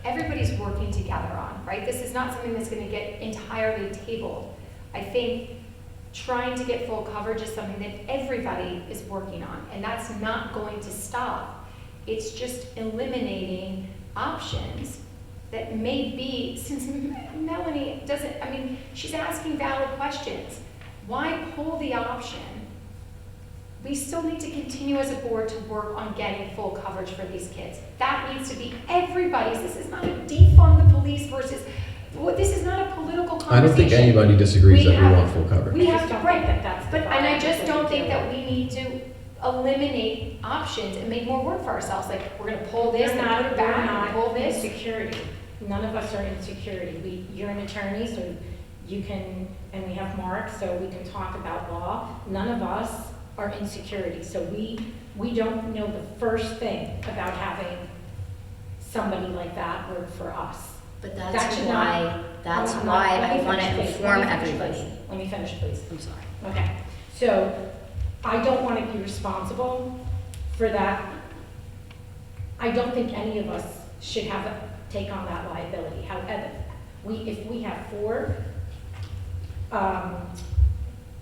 everybody's working together on, right? This is not something that's gonna get entirely tabled. I think trying to get full coverage is something that everybody is working on, and that's not going to stop. It's just eliminating options that may be, since Melanie doesn't, I mean, she's asking valid questions. Why pull the option? We still need to continue as a board to work on getting full coverage for these kids. That needs to be everybody's. This is not a defund the police versus, well, this is not a political conversation. I don't think anybody disagrees that we have- want full coverage. We have just to, don't right, think that that's the but, and I vibe just that don't we think do. that we need to eliminate options and make more work for ourselves. Like, we're gonna pull this We're and not, put it we're back not and pull in this. security. None of us are in security. You're an attorney, so you can, and we have Mark, so we can talk about law. None of us are in security, so we don't know the first thing about having somebody like that work for us. But That that's should why, that's why I wanna inform everybody. Let me finish, please. I'm sorry. Okay, so I don't want to be responsible for that. I don't think any of us should take on that liability. However, if we have four,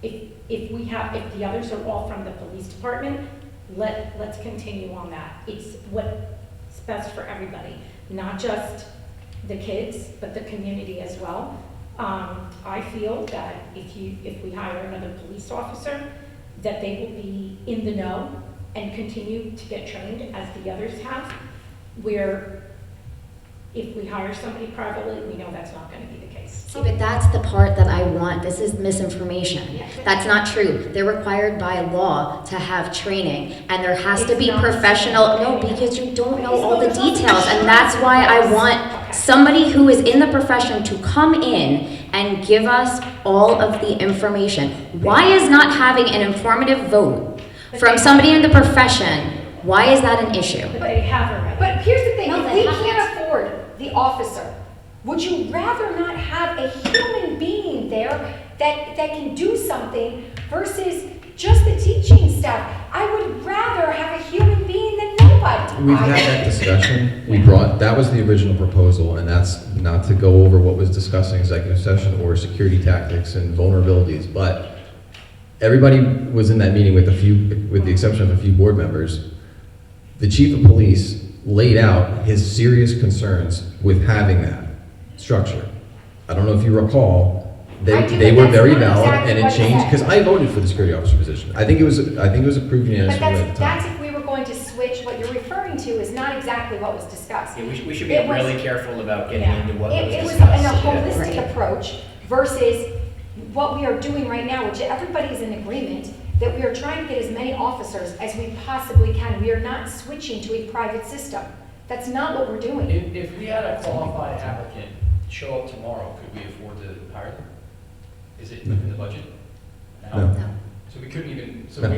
if the others are all from the police department, let's continue on that. It's what's best for everybody, not just the kids, but the community as well. I feel that if we hire another police officer, that they will be in the know and continue to get trained as the others have, where if we hire somebody privately, we know that's not going to be the case. See, but that's the part that I want. This is misinformation. That's not true. They're required by law to have training, and there has to be It's not professional, no, training. because you don't know all the details, and that's why I want somebody who is in the profession to come in and give us all of the information. Why is not having an informative vote from somebody in the profession, why is that an issue? But they have already. But here's the thing, No, if they we haven't. can't afford the officer, would you rather not have a human being there that can do something versus just the teaching staff? I would rather have a human being than nobody. We've had that discussion, that was the original proposal, and that's not to go over what was discussed in executive session or security tactics and vulnerabilities, but everybody was in that meeting with the exception of a few board members. The chief of police laid out his serious concerns with having that structure. I don't know if you recall, I do, They but were that's very not valid, exactly and it what he changed, said. because I voted for the security officer position. I think it was approved But unanimously at the that's time. if we were going to switch, what you're referring to is not exactly what was discussed. Yeah, we should be It was- really careful about getting Yeah. into what was It was discussed. in a Yeah. holistic Right. approach versus what we are doing right now, which everybody's in agreement, that we are trying to get as many officers as we possibly can. We are not switching to a private system. That's not what we're doing. If we had a qualified applicant show up tomorrow, could we afford to hire them? Is it within the budget? No. So we couldn't even, so No.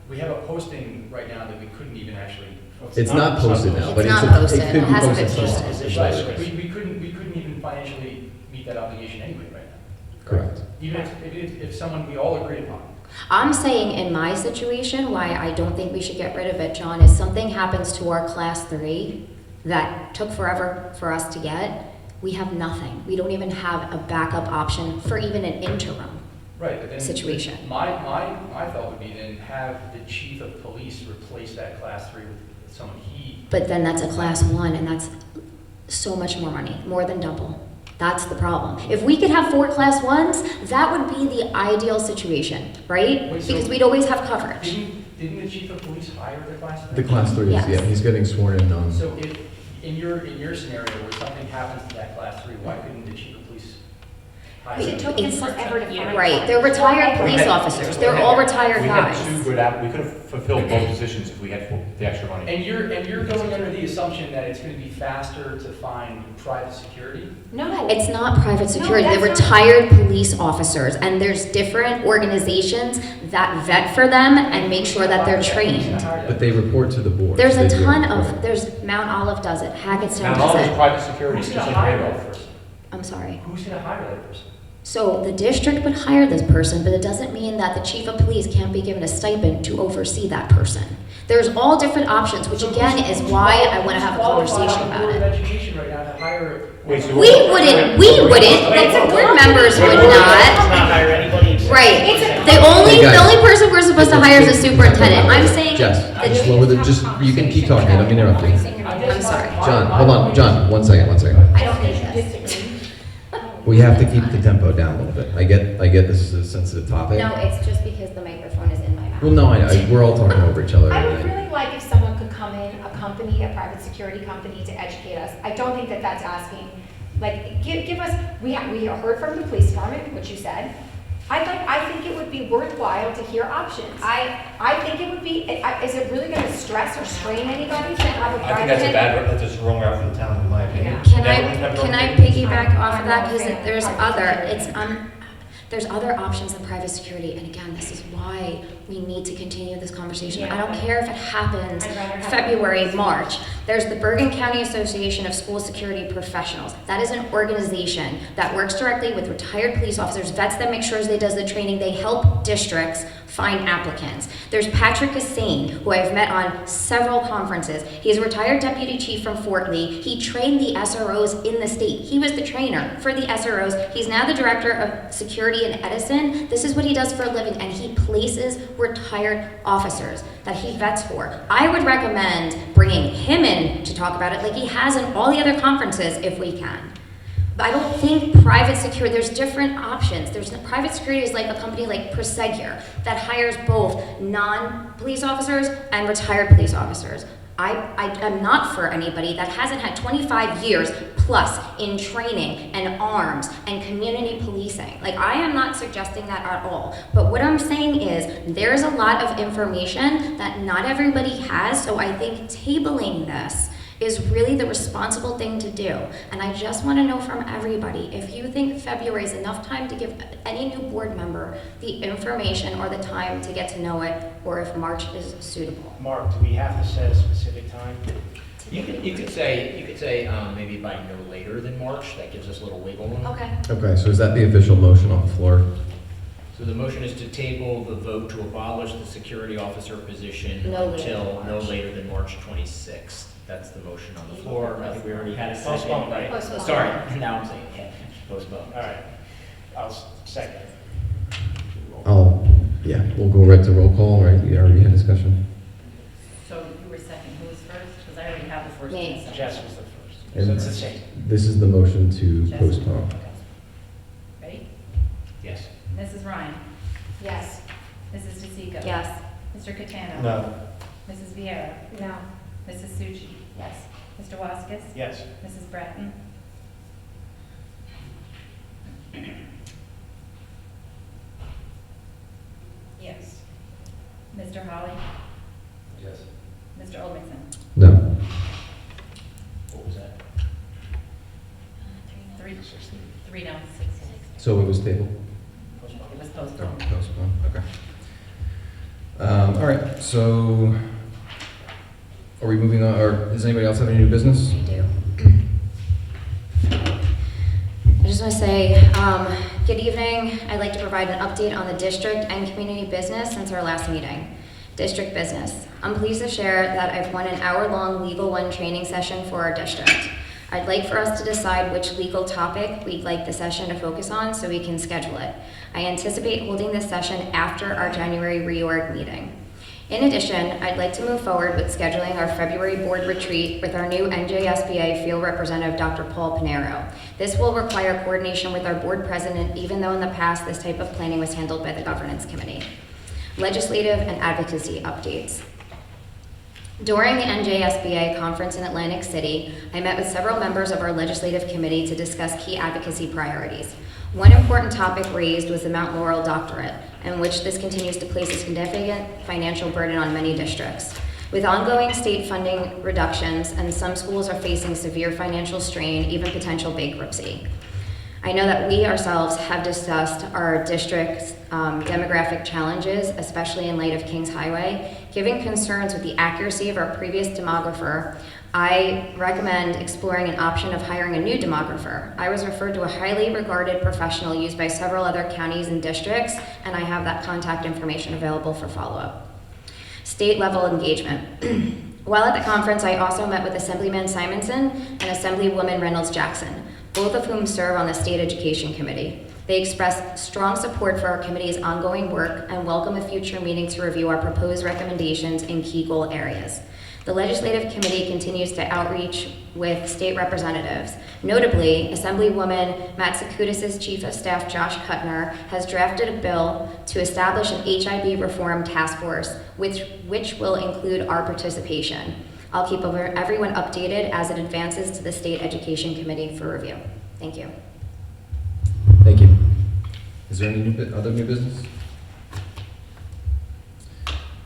we have a posting right now that we couldn't even actually. It's not posted now, but It's it's, not posted. it could It be hasn't posted been tomorrow. posted. Right, we couldn't even financially meet that obligation anyway right now. Correct. Even if someone we all agreed upon. I'm saying in my situation, why I don't think we should get rid of it, John, is something happens to our class 3 that took forever for us to get. We have nothing. We don't even have a backup option for even an interim. Right, but then. Situation. My thought would be then have the chief of police replace that class 3 with someone he. But then that's a class 1, and that's so much more money, more than double. That's the problem. If we could have 4 class 1s, that would be the ideal situation, right? Wait, so- Because we'd always have coverage. Didn't the chief of police hire the class 3? The class 3 is, Yes. yeah, he's getting sworn in on. So if, in your scenario where something happens to that class 3, why couldn't the chief of police hire Because them? it took them It's- forever to find. Right, they're retired police officers. They're all retired We guys. had 2 good we could have fulfilled both positions if we had the extra money. And you're going under the assumption that it's gonna be faster to find private security? No. It's not private security, they're that's not- retired police officers, and there's different organizations that vet for them and make sure that they're Who's trained. gonna hire But them? they report to the board. There's so a they do ton report. of, there's Mount Olive does it, Hackettstown Now, all does this it. private security, Who's is gonna just hire Randolph. that person? I'm sorry. Who's gonna hire that person? So the district would hire this person, but it doesn't mean that the chief of police can't be given a stipend to oversee that person. There's all different options, which So again who's- is why I want to have a who's qualified conversation on the about Board of it. Education right now to hire. Wait, so We wouldn't, the board members would Let's not. not hire anybody except. Right, It's the only, Hey, guys. the only person we're supposed to hire is the superintendent. I'm saying. Jess, the just lower the, just, you can keep talking, let me interrupt you. I'm sorry. John, hold on, John, one second. I don't need this. We have to keep the tempo down a little bit. I get this is a sensitive topic. No, it's just because the microphone is in my mouth. Well, no, we're all talking over each other. I would and really like if someone could come in, a company, a private security company, to educate us. I don't think that that's asking, like, give us, we heard from the police department, which you said. I think it would be worthwhile to hear options. I think it would be, is it really gonna stress or strain anybody to have a private? I think that's a bad, that's just the wrong route for the town, in my opinion. Can That- can I piggyback off of that, because there's there's other options than private security, and again, this is why we need to continue this conversation. I don't care if it happens I'd rather have- February, March. There's the Bergen County Association of School Security Professionals. That is an organization that works directly with retired police officers, vets them, makes sure they does the training, they help districts find applicants. There's Patrick Hussain, who I've met on several conferences. He's a retired deputy chief from Fort Lee. He trained the SROs in the state. He was the trainer for the SROs. He's now the director of security in Edison. This is what he does for a living, and he places retired officers that he vets for. I would recommend bringing him in to talk about it like he has in all the other conferences if we can. But I don't think private security, there's different options. Private security is like a company like Prosegur that hires both non-police officers and retired police officers. I'm not for anybody that hasn't had 25 years plus in training and arms and community policing. Like, I am not suggesting that at all. But what I'm saying is there's a lot of information that not everybody has, so I think tabling this is really the responsible thing to do. And I just want to know from everybody, if you think February is enough time to give any new board member the information or the time to get to know it, or if March is suitable. Mark, do we have to set a specific time? You could say, maybe by no later than March, that gives us a little wiggle room. Okay. Okay, so is that the official motion on the floor? So the motion is to table the vote to abolish the security officer position No later until than no March. later than March 26th. That's the motion on the floor. I think we already had a second, Postpone. right? Postpone. Sorry, now I'm saying, yeah, postpone. All right, I'll second. Yeah, we'll go right to roll call, right? We already had discussion. So you were second, who was first? Because I already have the first Me. and second. Jess was the first. And So it's the same. this is the motion to Jess. postpone. Ready? Mrs. Ryan? Yes. Mrs. DeSico? Yes. Mr. Catano? No. Mrs. Viera? No. Mrs. Succi? Yes. Mr. Waskis? Yes. Mrs. Bratton? Yes. Mr. Holly? Yes. Mr. Oldmixon? No. What was that? Three no, 6. So it was tabled? It was Oh, postponed. postponed, okay. All right, so are we moving on, or does anybody else have any new business? I do. I just want to say, good evening. I'd like to provide an update on the district and community business since our last meeting. District business. I'm pleased to share that I've won an hour-long Legal One training session for our district. I'd like for us to decide which legal topic we'd like the session to focus on so we can schedule it. I anticipate holding this session after our January reorg meeting. In addition, I'd like to move forward with scheduling our February board retreat with our new NJSBA field representative, Dr. Paul Pinero. This will require coordination with our board president, even though in the past this type of planning was handled by the governance committee. Legislative and advocacy updates. During the NJSBA conference in Atlantic City, I met with several members of our legislative committee to discuss key advocacy priorities. One important topic raised was the Mount Laurel doctorate, in which this continues to place a significant financial burden on many districts. With ongoing state funding reductions, and some schools are facing severe financial strain, even potential bankruptcy. I know that we ourselves have discussed our district's demographic challenges, especially in light of Kings Highway. Given concerns with the accuracy of our previous demographer, I recommend exploring an option of hiring a new demographer. I was referred to a highly regarded professional used by several other counties and districts, and I have that contact information available for follow-up. State level engagement. While at the conference, I also met with Assemblyman Simonson and Assemblywoman Reynolds Jackson, both of whom serve on the State Education Committee. They expressed strong support for our committee's ongoing work and welcome a future meeting to review our proposed recommendations in key goal areas. The Legislative Committee continues to outreach with state representatives. Notably, Assemblywoman Matsakudis' Chief of Staff, Josh Kuttner, has drafted a bill to establish an HIB reform task force, which will include our participation. I'll keep everyone updated as it advances to the State Education Committee for review. Thank you. Thank you. Is there any other new business?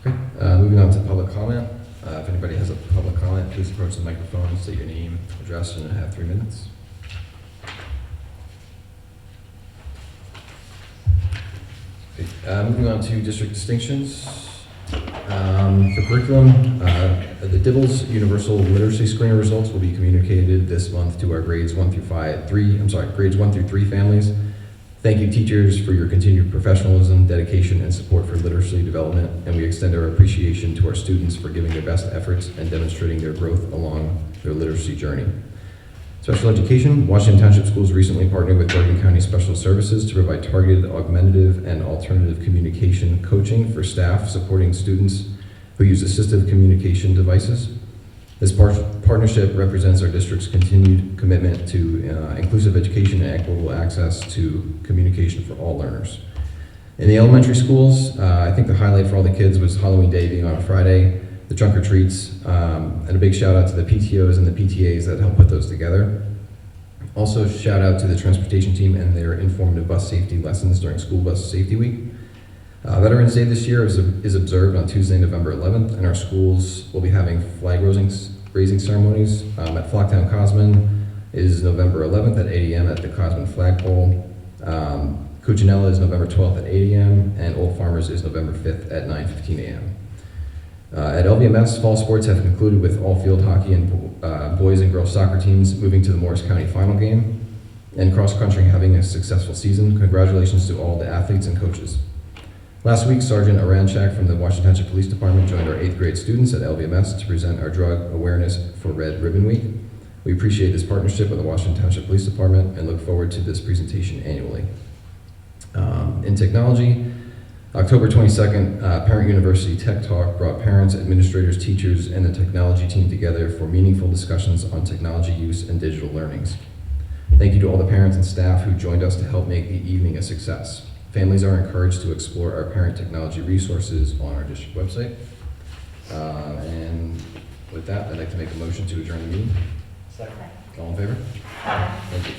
Okay, moving on to public comment. If anybody has a public comment, please approach the microphone, state your name, address, and have 3 minutes. Okay, moving on to district distinctions. For curriculum, the DIBELS Universal Literacy Screener results will be communicated this month to our grades 1 through 3 families. Thank you, teachers, for your continued professionalism, dedication, and support for literacy development, and we extend our appreciation to our students for giving their best efforts and demonstrating their growth along their literacy journey. Special education, Washington Township Schools recently partnered with Bergen County Special Services to provide targeted, augmentative, and alternative communication coaching for staff supporting students who use assistive communication devices. This partnership represents our district's continued commitment to inclusive education and equitable access to communication for all learners. In the elementary schools, I think the highlight for all the kids was Halloween Day being on a Friday, the trunk or treats, and a big shout out to the PTOs and the PTAs that helped put those together. Also, shout out to the transportation team and their informative bus safety lessons during School Bus Safety Week. Veterans Day this year is observed on Tuesday, November 11th, and our schools will be having flag raising ceremonies. At Flocktown Cosman is November 11th at 8 a.m. at the Cosman Flagpole. Cuccinella is November 12th at 8 a.m., and Old Farmers is November 5th at 9:15 a.m. At LVMS, fall sports have concluded with all field hockey and boys and girls soccer teams moving to the Morris County final game, and cross country having a successful season. Congratulations to all the athletes and coaches. Last week, Sergeant Aranchak from the Washington Township Police Department joined our 8th grade students at LVMS to present our drug awareness for Red Ribbon Week. We appreciate this partnership with the Washington Township Police Department and look forward to this presentation annually. In technology, October 22nd, Parent University Tech Talk brought parents, administrators, teachers, and the technology team together for meaningful discussions on technology use and digital learnings. Thank you to all the parents and staff who joined us to help make the evening a success. Families are encouraged to explore our parent technology resources on our district website. And with that, I'd like to make a motion to adjourn the meeting. Second. All in favor? Aye. Thank you.